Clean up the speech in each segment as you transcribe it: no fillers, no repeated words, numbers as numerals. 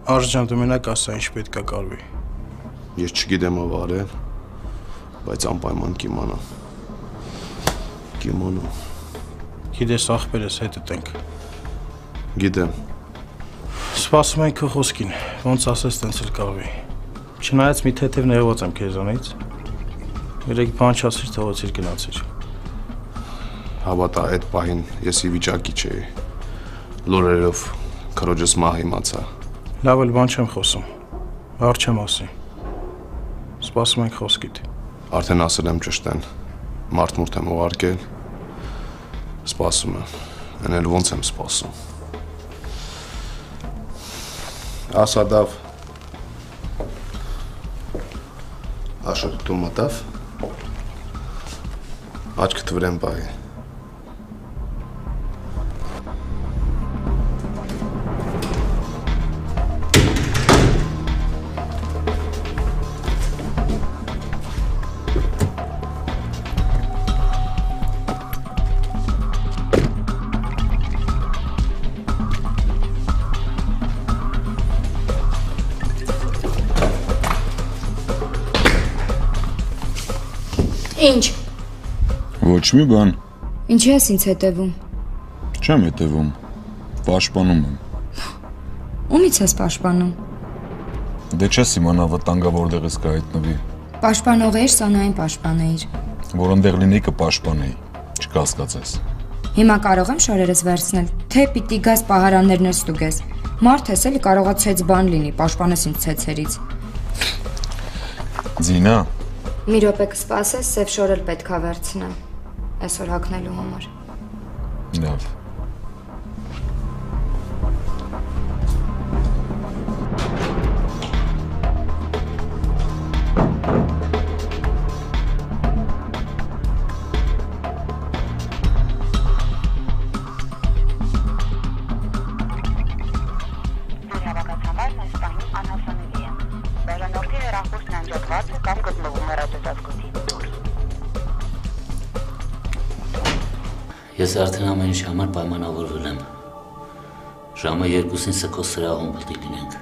Արժան դու մենակ ասա ինչ պետք է կարվի։ Ես չգիտեմ ով արել, բայց անպայման կիմանամ։ Կիմանամ։ Գիտես ախպերս հետդ ենք։ Գիտեմ։ Սպասում ենք քո խոսքին, ոնց ասես տենց էլ կարվի։ Չնայած մի թեթև նեղված եմ քեզանից։ Երեք բան չասիր թողոցիր գնացիր։ Հավատա այդ պահին ես ի վիճակի չէի։ Լուրերով քրոջս մահ իմացա։ Լավ էլ բան չեմ խոսում։ Բառ չեմ ասի։ Սպասում ենք խոսքիդ։ Արդեն ասել եմ ճշտեն։ Մարդ-մուրդ եմ ուղարկել։ Սպասում եմ։ Էն էլ ոնց եմ սպասում։ Ասադավ։ Աշոտ դու մտավ։ Աչքդ վրան բայ։ Ինչ? Ոչ մի բան։ Ինչի ես ինձ հետևում։ Չեմ հետևում։ Պաշտպանում եմ։ Ումից ես պաշտպանում։ Դե չես իմանա վտանգը որտեղ ես կհայտնվի։ Պաշտպանող էիր, սանային պաշտպան էիր։ Որոնտեղ լինեի կպաշտպանեի։ Չկասկածես։ Հիմա կարող եմ շորերս վերցնել, թե պիտի գաս պահարաններն ստուգես։ Մարդ ես էլի կարողա ցեց բան լինի, պաշտպանես ինձ ցեցերից։ Ձինա։ Մի րոպե կսպասես, սև շորել պետքա վերցնեմ, այսօր հագնելու համար։ Լավ։ Ես արդեն ամեն ինչ համար պայմանավորվել եմ։ Ժամը 2-ին սքո սրահում պետք է լինենք։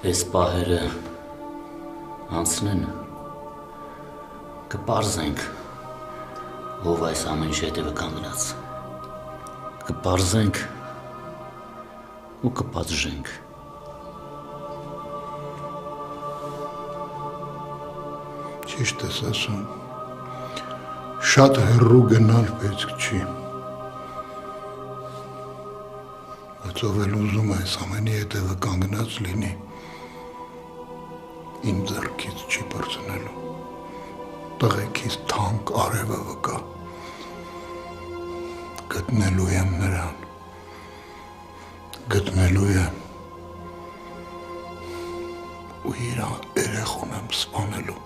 Այս պահերը անցնեն, կպարզենք, ով այս ամեն ինչ հետևը կանգնած։ Կպարզենք ու կպատժենք։ Ճիշտ ես ասում։ Շատ հեռու գնալ պետք չի։ Բայց ով էլ ուզում այս ամենի հետևը կանգնած լինի, իմ ձեռքից չի պրծնելու։ Տղեկից թանկ արևը վկա։ Գտնելու եմ նրան։ Գտնելու եմ։ Ու իր երեխուն եմ սպանելու։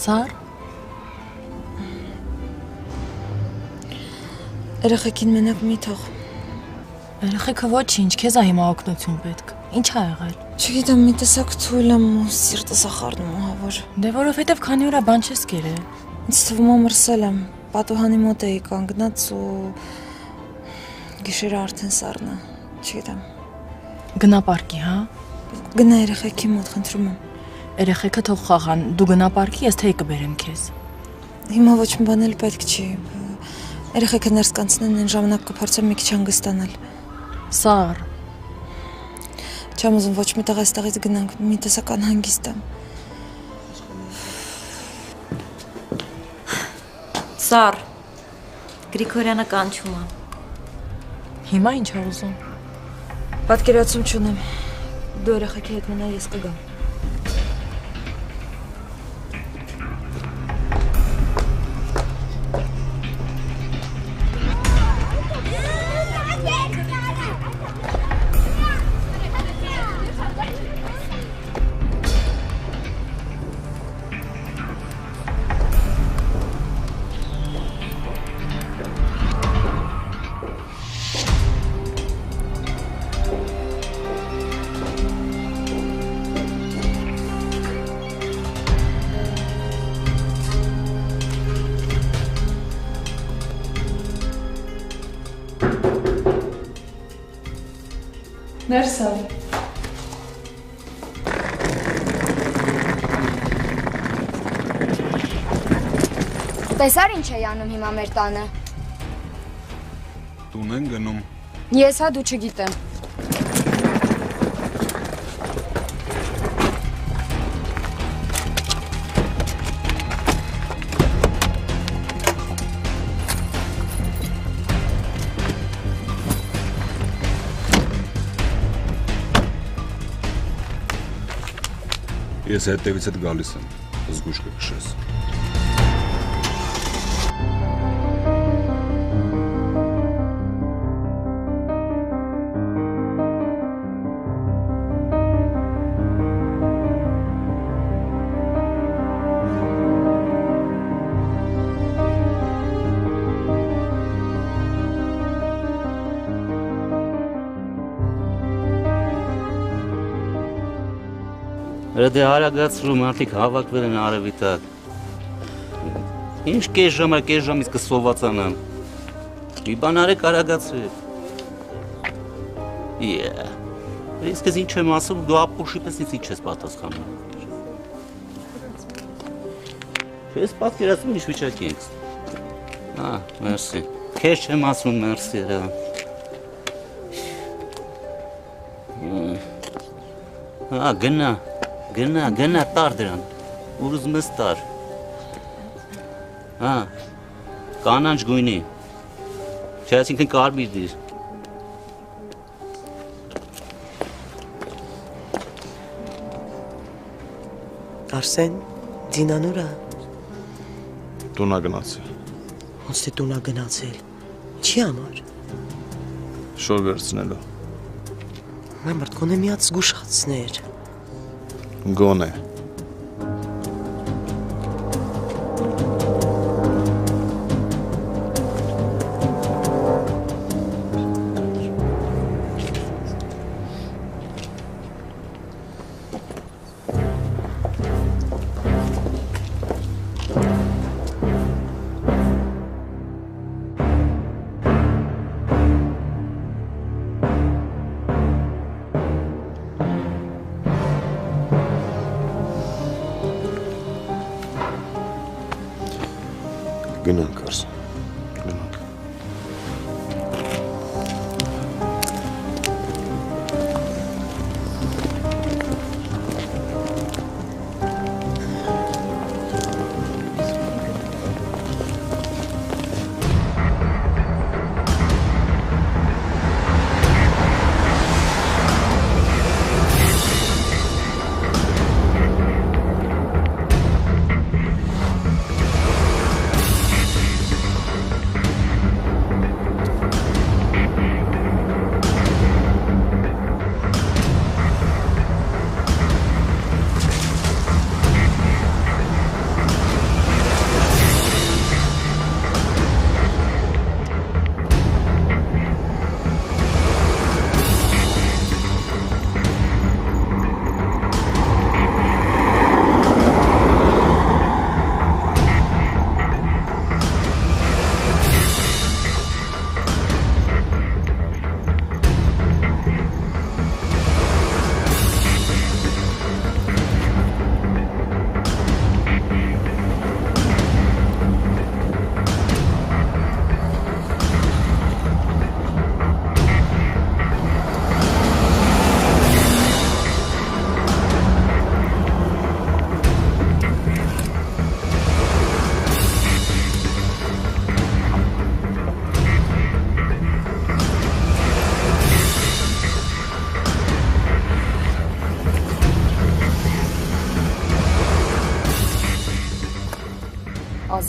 Սար երեխեքին մենակ մի թող Երեխեքը ոչինչ, քեզ է հիմա օգնություն պետք։ Ինչ ա եղել։ Չգիտեմ, մի տեսակ թույլ եմ ու սիրտս է խառնում ահավոր։ Դե որովհետև քանի օր է բան չես կերել։ Ինձ թվում է մրսել եմ, պատուհանի մոտ էի կանգնած ու գիշերը արդեն սառնա, չգիտեմ։ Գնա պարկի, հա։ Գնա երեխեքի մոտ, խնդրում եմ։ Երեխեքը թող խաղան, դու գնա պարկի, ես թեյ կբերեմ քեզ։ Հիմա ոչ մի բան էլ պետք չի։ Երեխեքը ներս կանցնեն, այն ժամանակ կփորձեմ մի քիչ հանգստանալ։ Սար։ Չեմ ուզում ոչ մի տեղ այստեղից գնանք, մի տեսակ անհանգիստ եմ։ Սար, Գրիգորյանը կանչում է։ Հիմա ինչ ա ուզում։ Պատկերացում չունեմ։ Դու երեխեքի հետ մնա, ես կգամ։ Ներս ալ։ Տեսար ինչ է անում հիմա մեր տանը։ Տուն են գնում։ Ես հա դու չգիտեմ։ Ես հետևից հետ գալիս եմ, զգուշ կքշես։ Դե հարագացրու մարդիկ հավաքվել են արևի տակ։ Ինչ կես ժամից կսովածանան։ Մի բան արեք արագացրեք։ Ես քեզ ինչ եմ ասում, դու ապուշի պես ինձ ինչ ես պատասխանում։ Ես պատկերացնում ինչ վիճակի ենք։ Մերսի։ Քեզ չեմ ասում մերսի հրա։ Գնա, տար դրան, ուր ուզում ես տար, կանանչ գույնի, չէ այսինքն կարմիր դիր։ Արսեն, Դինան ուր է։ Տունա գնացել։ Ոնց թե տունա գնացել, ինչի համար։ Շոր վերցնելու։ Մամարդ գոնե մի հատ զգուշացներ։ Գոնե։ Գնանք Արսեն, գնանք։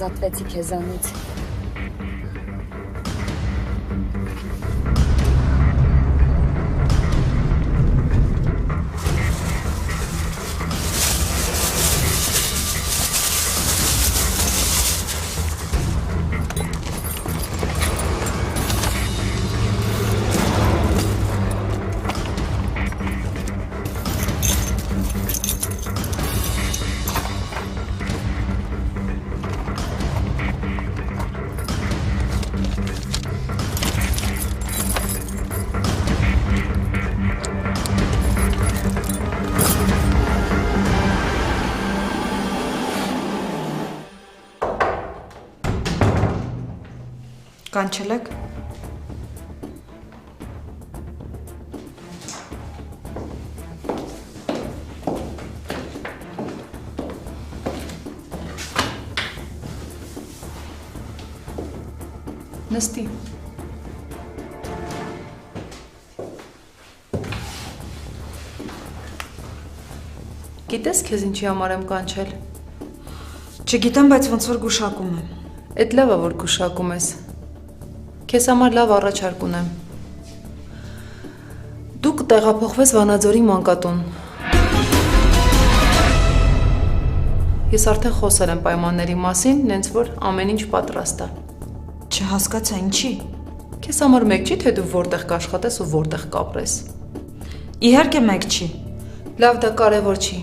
ազատվեցի քեզանից։ Կանչել եք։ Նստի։ Գիտես քեզ ինչի համար եմ կանչել։ Չգիտեմ, բայց ոնց որ գուշակում եմ։ Էդ լավ է, որ գուշակում ես։ Քեզ համար լավ առաջարկ ունեմ։ Դու կտեղափոխվես Վանաձորի մանկատուն։ Ես արդեն խոսել եմ պայմանների մասին, նենց որ ամեն ինչ պատրաստ է։ Չհասկացա, ինչի։ Քեզ համար մեկ չի, թե դու որտեղ կաշխատես ու որտեղ կապրես։ Իհարկե մեկ չի։ Լավ, դա կարևոր չի։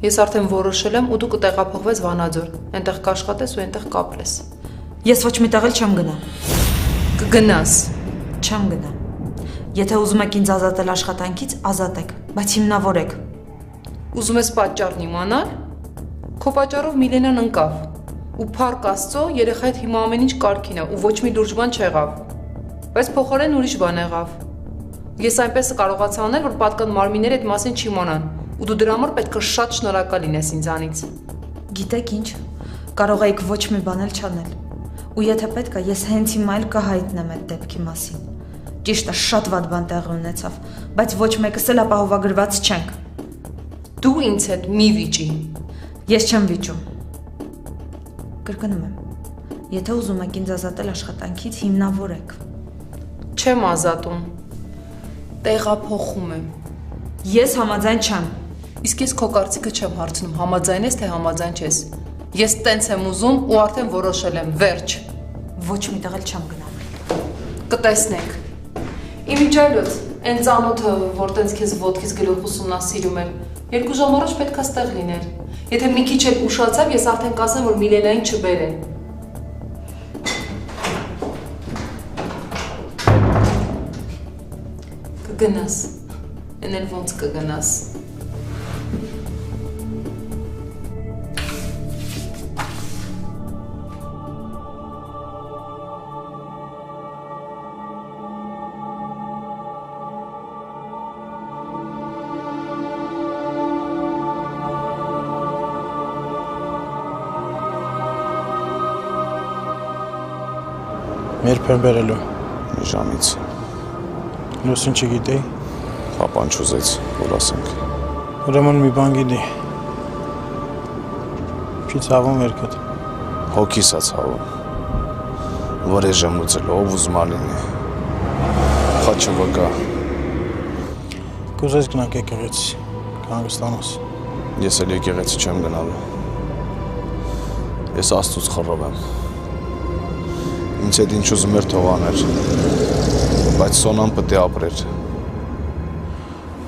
Ես արդեն որոշել եմ ու դու կտեղափոխվես Վանաձոր, այնտեղ կաշխատես ու այնտեղ կապրես։ Ես ոչ մի տեղ էլ չեմ գնա։ Կգնաս։ Չեմ գնա։ Եթե ուզում եք ինձ ազատել աշխատանքից, ազատեք, բայց հիմնավորեք։ Ուզում ես պատճառն իմանալ։ Քո պատճառով Միլենան ընկավ։ Ու փառք Աստծո, երեխայդ հիմա ամեն ինչ կարգին է ու ոչ մի լուրջ բան չեղավ։ Բայց փոխարեն ուրիշ բան եղավ։ Ես այնպես կարողացա անել, որ պատկան մարմինները այդ մասին չիմանան, ու դու դրա համար պետք է շատ շնորհակալ լինես ինձանից։ Գիտեք ինչ, կարող եք ոչ մի բան էլ չանել։ Ու եթե պետք է, ես հենց հիմա էլ կհայտնեմ այդ դեպքի մասին։ Ճիշտ է, շատ վատ բան տեղի ունեցավ, բայց ոչ մեկս էլ ապահովագրված չենք։ Դու ինձ հետ մի վիճի։ Ես չեմ վիճում։ Կրկնում եմ, եթե ուզում եք ինձ ազատել աշխատանքից, հիմնավորեք։ Չեմ ազատում։ Տեղափոխում եմ։ Ես համաձայն չեմ։ Իսկ ես քո կարծիքը չեմ հարցնում, համաձայն ես թե համաձայն չես։ Ես տենց եմ ուզում ու արդեն որոշել եմ, վերջ։ Ոչ մի տեղ էլ չեմ գնա։ Կտեսնենք։ Իմիջայլոց, այն ծանոթը, որ տենց քեզ ոտքից գլուխ ուսումնասիրում եմ, 2 ժամ առաջ պետք է ստեղ լիներ։ Եթե մի քիչ էլ ուշացավ, ես արդեն կասեմ, որ Միլենային չբերեն։ Կգնաս։ Էն էլ ոնց կգնաս։ Երբ եմ բերելու։ Մի ժամից։ Լուսին չգիտեի։ Պապան չուզեց, որ ասենք։ Ուրեմն մի բան գիտի։ Չի ցավում երկդ։ Հոգիս է ցավում։ Վրեժ եմ լուծել, ով ուզում լինի։ Խաչը վկա։ Կուզես գնանք եկեղեցի, կհանգստանաս։ Ես էլ եկեղեցի չեմ գնալու։ Ես Աստծուց խռով եմ։ Ինձ հետ ինչ ուզում էր թող աներ, բայց Սոնան պետք է ապրեր։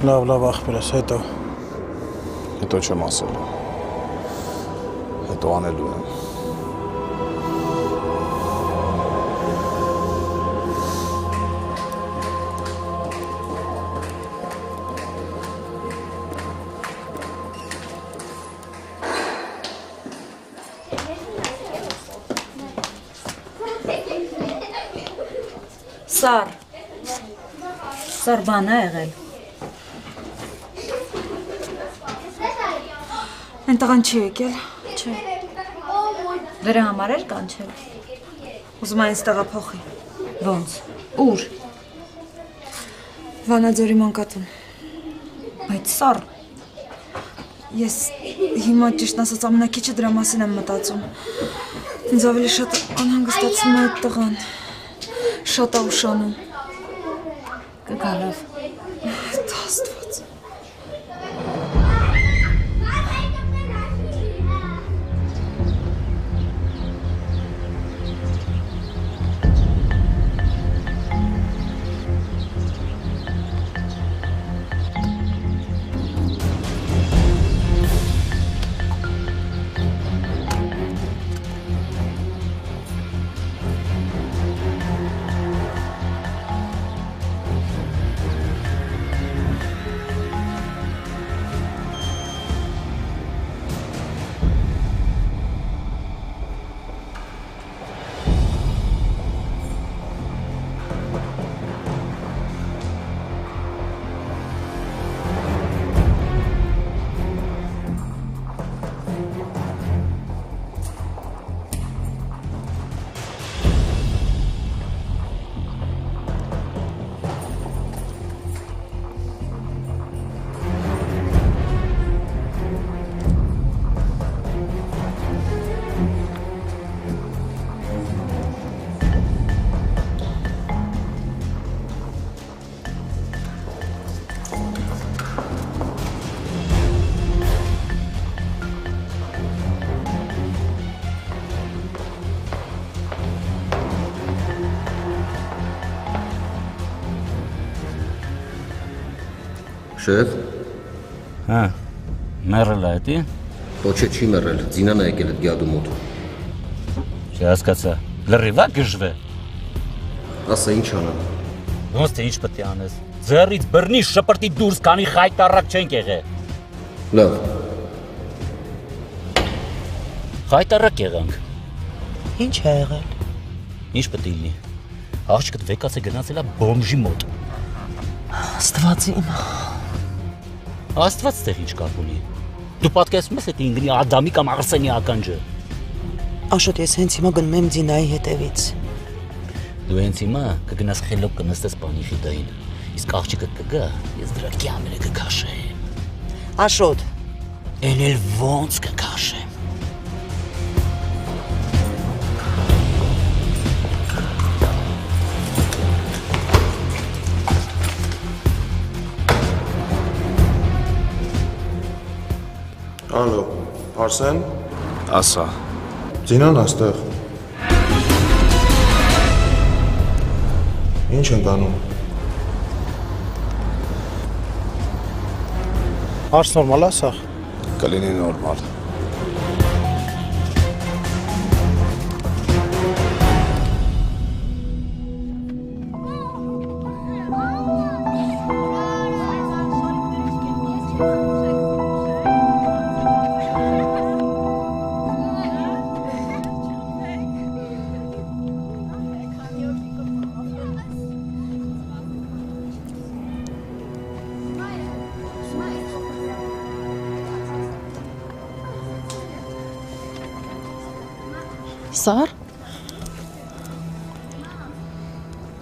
Լավ ախպերս, հետո։ Հետո չեմ ասելու։ Հետո անելու եմ։ Սար բան է եղել։ Այն տղան չի եկել։ Չէ։ Դրա համար էր կանչել։ Ուզում է ինձ տեղափոխի։ Ոնց։ Ուր։ Վանաձորի մանկատուն։ Բայց Սար, Ես հիմա ճիշտ ասած ամենակիչը դրա մասին եմ մտածում։ Ինձ ավելի շատ անհանգստացնում է այդ տղան։ Շատ է ուշանում։ Կգալով։ Աստված։ Շեֆ, Հա, մեռել է էդի։ ոչ չի մեռել, Զինան է եկել այդ գյադու մոտ։ Չհասկացա։ Լրիվ է գժվե։ Ասա ինչ անեմ։ Ոնց թե ինչ պետք է անես։ Ձեռից բռնի շպրտի դուրս, քանի խայտարակ չենք եղել։ Լավ։ Խայտարակ եղանք։ Ինչ է եղել։ Ինչ պետք է լինի։ Աղջիկդ վեկած է գնացել է բոմժի մոտ։ Աստված իմ։ Աստված տեղ ինչ կապ ունի։ Դու պատկերացնում ես այդ ինգնի Ադամի կամ Արսենի ականջը։ Աշոտ, ես հենց հիմա գնում եմ Զինայի հետևից։ Դու հենց հիմա կգնաս խելոք կնստես պանի ֆիդային։ Իսկ աղջիկը կգա, ես դրա կյամերը կքաշեմ։ Աշոտ, Էլ ոնց կքաշեմ։ Ալո, Արսեն, ասա։ Զինան աստեղ։ Ինչ ենք անում։ Արս նորմալ է սա։ Կլինի նորմալ։ Սար։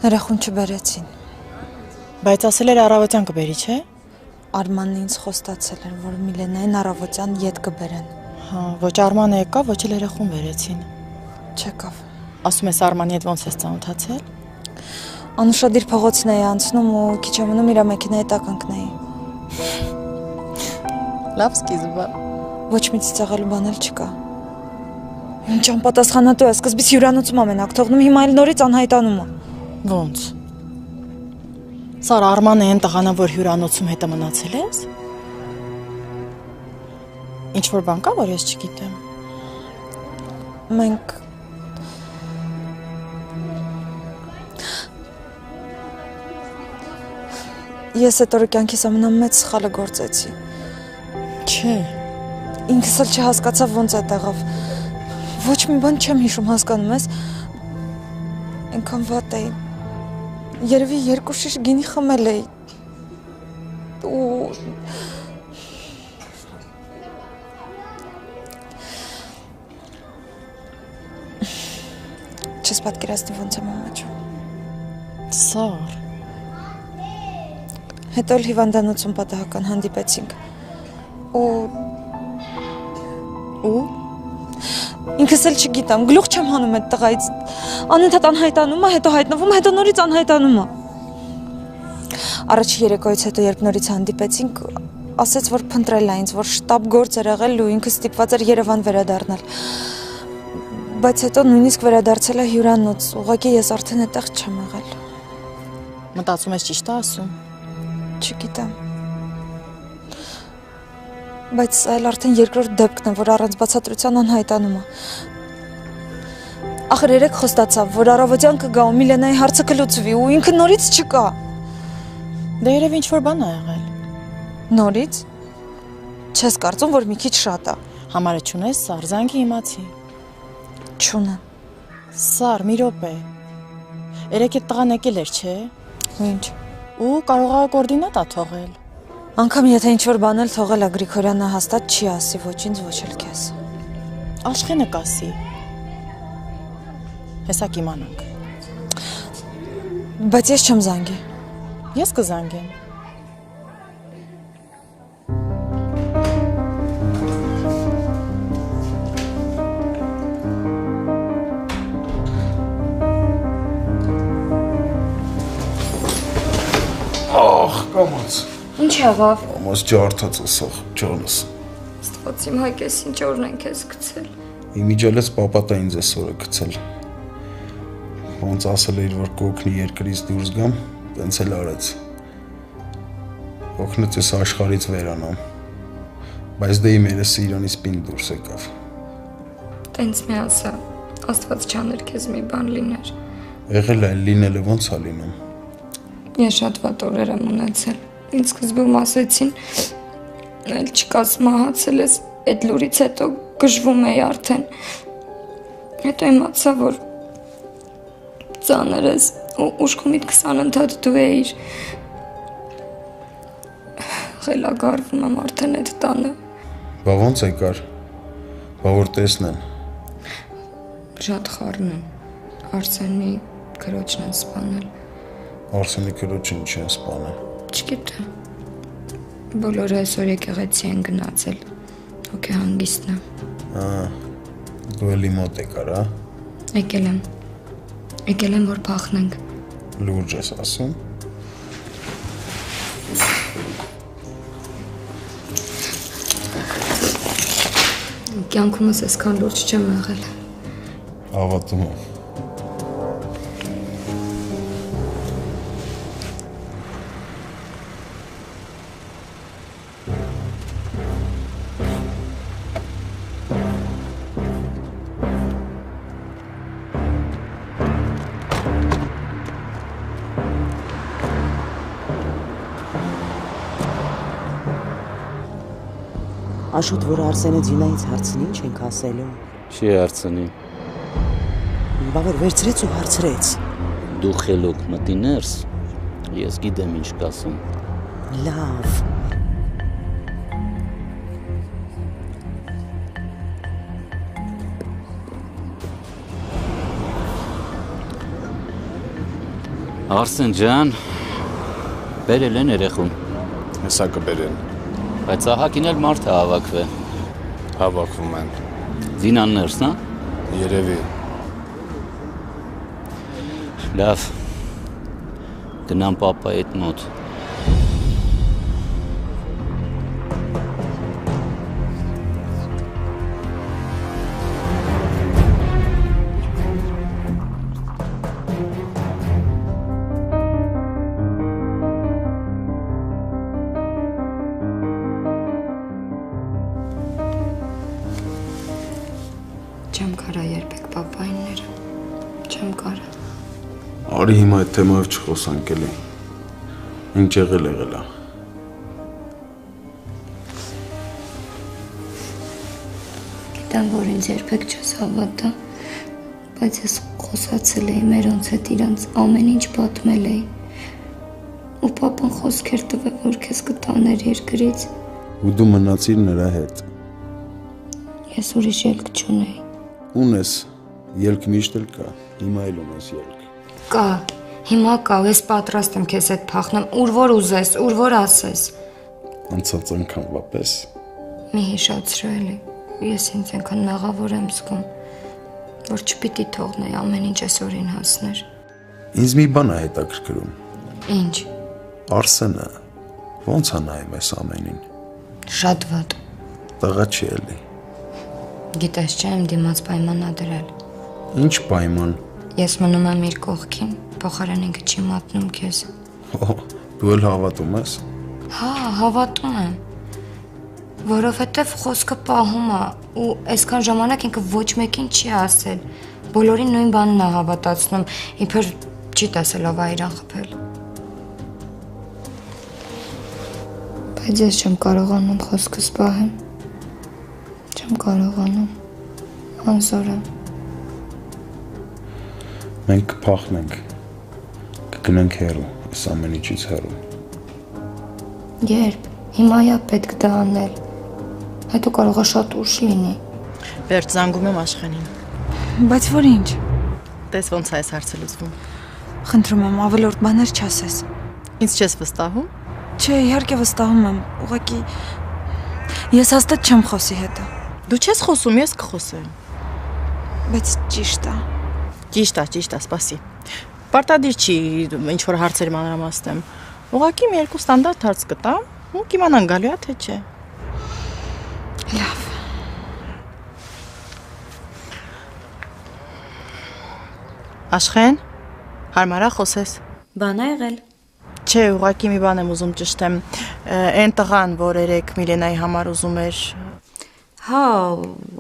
Երախուն չբերեցին։ Բայց ասել էր առավոտյան կբերի, չէ։ Արմանն ինձ խոստացել էր, որ Միլենային առավոտյան ետ կբերեն։ Հա, ոչ Արմանը եկավ, ոչ էլ երախուն բերեցին։ Չեկավ։ Ասում ես Արմանի հետ ոնց ես ծանոթացել։ Անուշադիր փողոցն էի անցնում ու քիչ ամնում իր մեքենայի տակ ընկնեի։ Լավ սկիզբ է։ Ոչ մի ծիծաղելու բան էլ չկա։ Ինչ անպատասխանատու է, սկզբից հյուրանոցում ամենակ թողնում, հիմա էլ նորից անհայտանում է։ Ոնց։ Սար Արմանը այն տղանա, որ հյուրանոցում հետը մնացել ես։ Ինչ որ բան կա, որ ես չգիտեմ։ Մենք Ես այդ օրը կյանքիս ամենամեծ սխալը գործեցի։ Չէ։ Ինքս էլ չհասկացա ոնց է տեղով։ Ոչ մի բան չեմ հիշում, հասկանում ես։ Այնքան վատ էի։ Երևի 2 շիշ գինի խմել էի։ Ու չես պատկերացնի ոնց եմ ամաչում։ Սար։ Հետո էլ հիվանդանոցում պատահական հանդիպեցինք։ Ու Ինքս էլ չգիտեմ, գլուխ չեմ հանում այդ տղայից։ Անընդհատ անհայտանում է, հետո հայտնվում, հետո նորից անհայտանում է։ Առաջի երեկոյից հետո երբ նորից հանդիպեցինք, ասեց, որ փնտրել է ինձ, որ շտապ գործ էր եղել ու ինքը ստիպված էր Երևան վերադառնալ։ Բայց հետո նույնիսկ վերադարձել է հյուրանոց, ուղղակի ես արդեն այդտեղ չեմ եղել։ Մտածում ես ճիշտ է ասում։ Չգիտեմ։ Բայց այլ արդեն երկրորդ դեպքն է, որ առանց բացատրության անհայտանում է։ Ախր երեք խոստացավ, որ առավոտյան կգա ու Միլենայի հարցը կլուծվի ու ինքը նորից չկա։ Դե երևի ինչ-որ բան է եղել։ Նորից։ Չես կարծում, որ մի քիչ շատ է։ Համարը չունես, Սար, զանգի իմացի։ Չունեմ։ Սար, մի րոպե։ Երեք այդ տղան եկել էր, չէ՞։ Ինչ։ Ու կարող է կոորդինատա թողել։ Անկամ եթե ինչ-որ բան էլ թողել է Գրիգորյանը հաստատ չի ասի ոչ ինձ, ոչ էլ քեզ։ Աշխենը կասի։ Հեսա կիմանանք։ Բայց ես չեմ զանգի։ Ես կզանգեմ։ Կամաց։ Ինչ եղավ։ Կամաց ջարդած ասախ ջանս։ Ստված իմ հայկես ինչ օրն են քեզ գցել։ Իմիջելես պապատա ինձ այսօրը գցել։ Ոնց ասել էր, որ կօգնի երկրից դուրս գամ, տենց էլ արեց։ Օգնեց ես աշխարհից վերանամ։ Բայց դե իմ երեսը Իրանից պինդ դուրս եկավ։ Տենց մի ասա, Աստված չաներ քեզ մի բան լիներ։ Եղել է, լինել է, ոնց է լինում։ Ես շատ վատ օրեր եմ ունեցել։ Ինձ սկզբում ասեցին, այլ չկաս մահացել ես, այդ լուրից հետո գժվում էի արդեն։ Հետո իմացա, որ ծանր ես ու ուշքու միտքս անընդհատ դու էիր։ Խելագարվում եմ արդեն այդ տանը։ Բա ոնց եկար։ Բա որ տեսնեմ։ Շատ խառն են։ Արսենի քրոջն են սպանել։ Արսենի քրոջը ինչ են սպանել։ Չգիտեմ։ Բոլորը այսօր եկեղեցի են գնացել։ Հոգեհանգիստն է։ Դու էլի մոտ եկար, հա։ Եկել եմ, որ փախնենք։ Լուրջ ես ասում։ Կյանքումս այսքան լուրջ չեմ եղել։ Հավատում եմ։ Աշոտ, որ Արսենը Ձինայից հարցնի, ինչ ենք ասելու։ Չի հարցնի։ Բա որ վերցրեց ու հարցրեց։ Դու խելոք մտի ներս, ես գիտեմ ինչ կասում։ Լավ։ Արսեն ջան, բերել են երեխուն։ Հեսա կբերեն։ Բայց ահակին էլ մարդ է հավաքվե։ Հավաքվում են։ Ձինան ներսն է։ Երևի։ Լավ։ Գնամ պապայի հետ մոտ։ Չեմ կարա երբեք պապայինները, չեմ կարա։ Արի հիմա այդ թեմայով չխոսանք էլի։ Ինչ եղել ա։ Գիտեմ, որ ինձ երբեք չես հավատա, բայց ես խոսացել էի մերոնց հետ իրանց ամեն ինչ պատմել էի։ Ու պապան խոսքեր տվել, որ քեզ կտաներ երկրից։ Ու դու մնացիր նրա հետ։ Ես ուրիշ ելք չունեի։ Ունես, ելք միշտ էլ կա, հիմա էլ ունես ելք։ Կա, հիմա կա, ես պատրաստ եմ քեզ հետ փախնեմ, ուր որ ուզես, ուր որ ասես։ Անցած անգամվա պես։ Մի հիշացրու էլի, ես ինձ այնքան մեղավոր եմ զգում։ որ չպիտի թողնեի ամեն ինչ այսօրին հասներ։ Ինձ մի բան է հետաքրքրում։ Ինչ։ Արսենը ո՞նց է նայում այս ամենին։ Շատ վատ։ Տղա չի էլի։ Գիտես չէ, իմ դիմաց պայմանա դրել։ Ինչ պայման։ Ես մնում եմ իր կողքին, փոխարեն ինքը չի մատնում քեզ։ Դու էլ հավատում ես։ Հա, հավատում եմ։ Որովհետև խոսքը պահում է ու այսքան ժամանակ ինքը ոչ մեկին չի ասել։ Բոլորին նույն բանն է հավատացնում, իբր չի տեսելով այրան խփել։ Բայց ես չեմ կարողանում խոսքս պահեմ։ Չեմ կարողանում։ Անզոր եմ։ Մենք կփախնենք։ Կգնանք հեռու, այս ամեն ինչից հեռու։ Երբ։ Հիմա է պետք դա անել։ Հետո կարող է շատ ուշ լինի։ Վերջ զանգում եմ Աշխենին։ Բայց որ ինչ։ Տես ոնց է այս հարցը լուծվում։ Խնդրում եմ ավելորդ բաներ չասես։ Ինձ չես վստահում։ Չէ, իհարկե վստահում եմ։ Ուղղակի ես հաստատ չեմ խոսի հետը։ Դու չես խոսում, ես կխոսեմ։ Բայց ճիշտ է։ Ճիշտ է, սպասի։ Պարտադիր չի ինչ որ հարցեր մանրամասնեմ։ Ուղղակի մի երկու ստանդարտ հարց կտամ ու կիմանան գալու է թե չէ։ Լավ։ Աշխեն, հարմար է խոսես։ Բան ա եղել։ Չէ, ուղղակի մի բան եմ ուզում ճշտեմ։ Այն տղան, որ երեք Միլենայի համար ուզում էր։ Հա,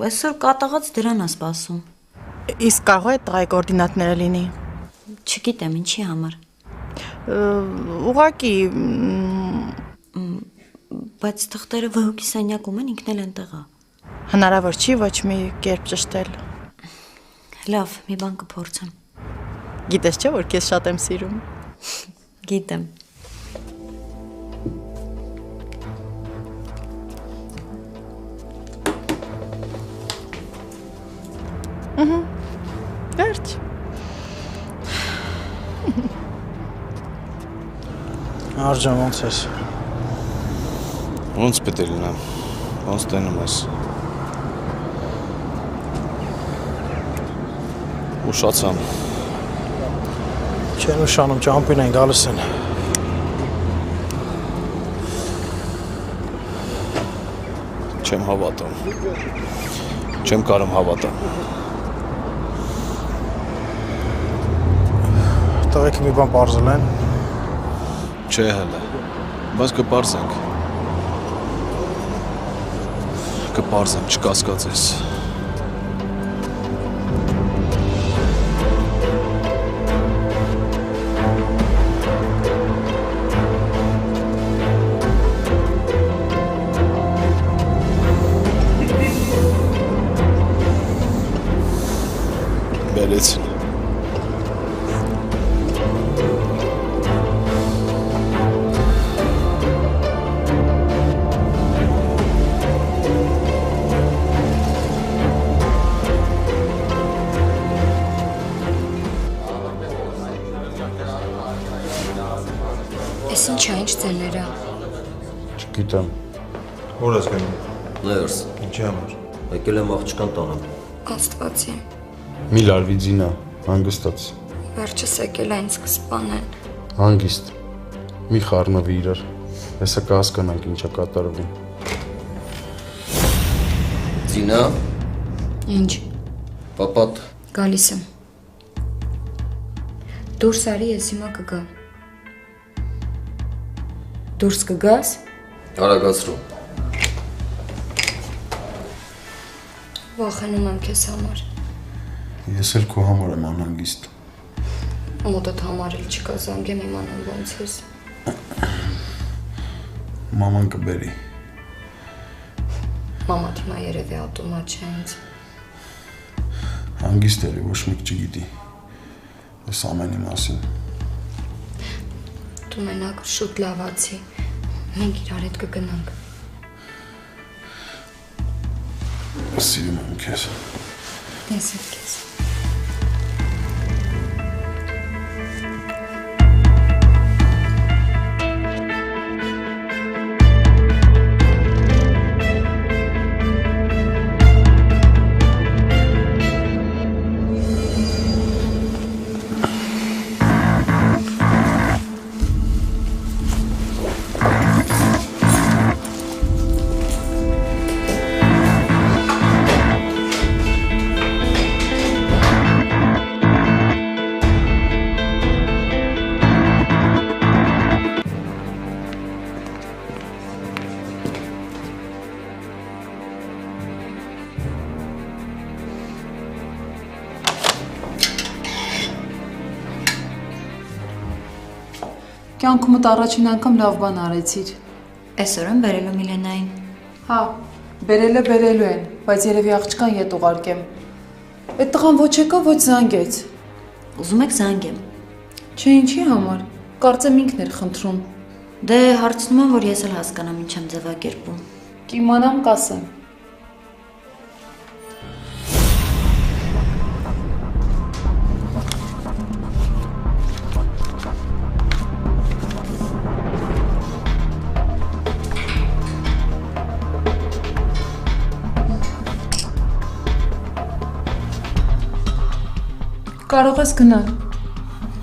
այսօր կատաղած դրան է սպասում։ Իսկ կարող է տղայի կոորդինատները լինի։ Չգիտեմ ինչի համար։ Ուղղակի բայց թղթերը վհուկի սենյակում են, ինքն էլ այնտեղ է։ Հնարավոր չի ոչ մի կերպ ճշտել։ Լավ, մի բան կփորձեմ։ Գիտես չէ, որ քեզ շատ եմ սիրում։ Գիտեմ։ Վերջ։ Արջան, ոնց ես։ Ոնց պետք է լինեմ։ Ոնց տենում ես։ Ուշացամ։ Չեն ուշանում, ճամպին են գալիս են։ Չեմ հավատում։ Չեմ կարում հավատամ։ Տղեկ մի բան պարզել են։ Չէ հələ։ Բայց կպարզենք։ Կպարզեմ, չկասկածես։ Բերեցին։ Էս ինչ է, ինչ ձեները։ Չգիտեմ։ Որ ես գնում։ Ներս։ Ինչի համար։ Եկել եմ աղջկան տանեմ։ Աստվածի։ Մի լարվի ձինա, հանգստած։ Վերջս եկել է ինձ կսպանեն։ Հանգիստ։ Մի խառնվի իրար։ Հեսա կհասկանանք ինչա կատարվում։ Ձինա։ Ինչ։ Պապատ։ Գալիս եմ։ Դուրս արի, ես հիմա կգամ։ Դուրս կգաս։ Արագացրու։ Վախենում եմ քեզ համար։ Ես էլ քո համար եմ անհանգիստ։ Մոտդ համար էլ չկա, զանգեմ իմանամ ոնց ես։ Մաման կբերի։ Մամա թիմա երևի ատումա չէ ինձ։ Հանգիստ էլի, ոչ մեկ չգիտի։ Այս ամենի մասին։ Դու մենակ շուտ լավացի։ Մենք իրար հետ կգնանք։ Սիրում եմ քեզ։ Ես էլ քեզ։ Կյանքումդ առաջին անգամ լավ բան արեցիր։ Այսօրն բերելու Միլենային։ Հա, բերելու են, բայց երևի աղջկան ետ ուղարկեմ։ Այդ տղան ոչ եկա, ոչ զանգեց։ Ուզում եք զանգեմ։ Չէ, ինչի համար։ Կարծեմ ինքն էր խնդրում։ Դե հարցնում եմ, որ ես էլ հասկանամ ինչ եմ ձևակերպում։ Կիմանամ կասեմ։ Կարող ես գնալ։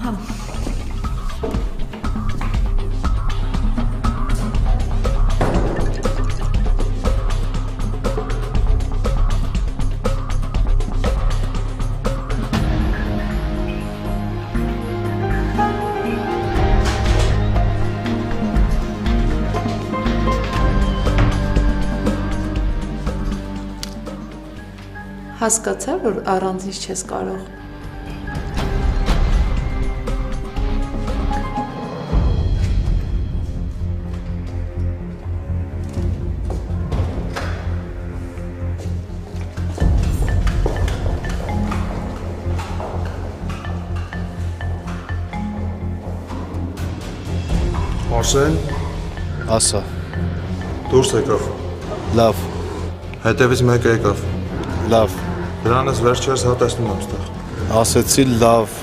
Հա։ Հասկացար, որ առանց ինձ չես կարող։ Արսեն, ասա, դուրս եկավ։ լավ, Հետևից մեկը եկավ։ լավ, Դրանից վերջերս հա տեսնում եմ ստեղ։ ասեցի լավ,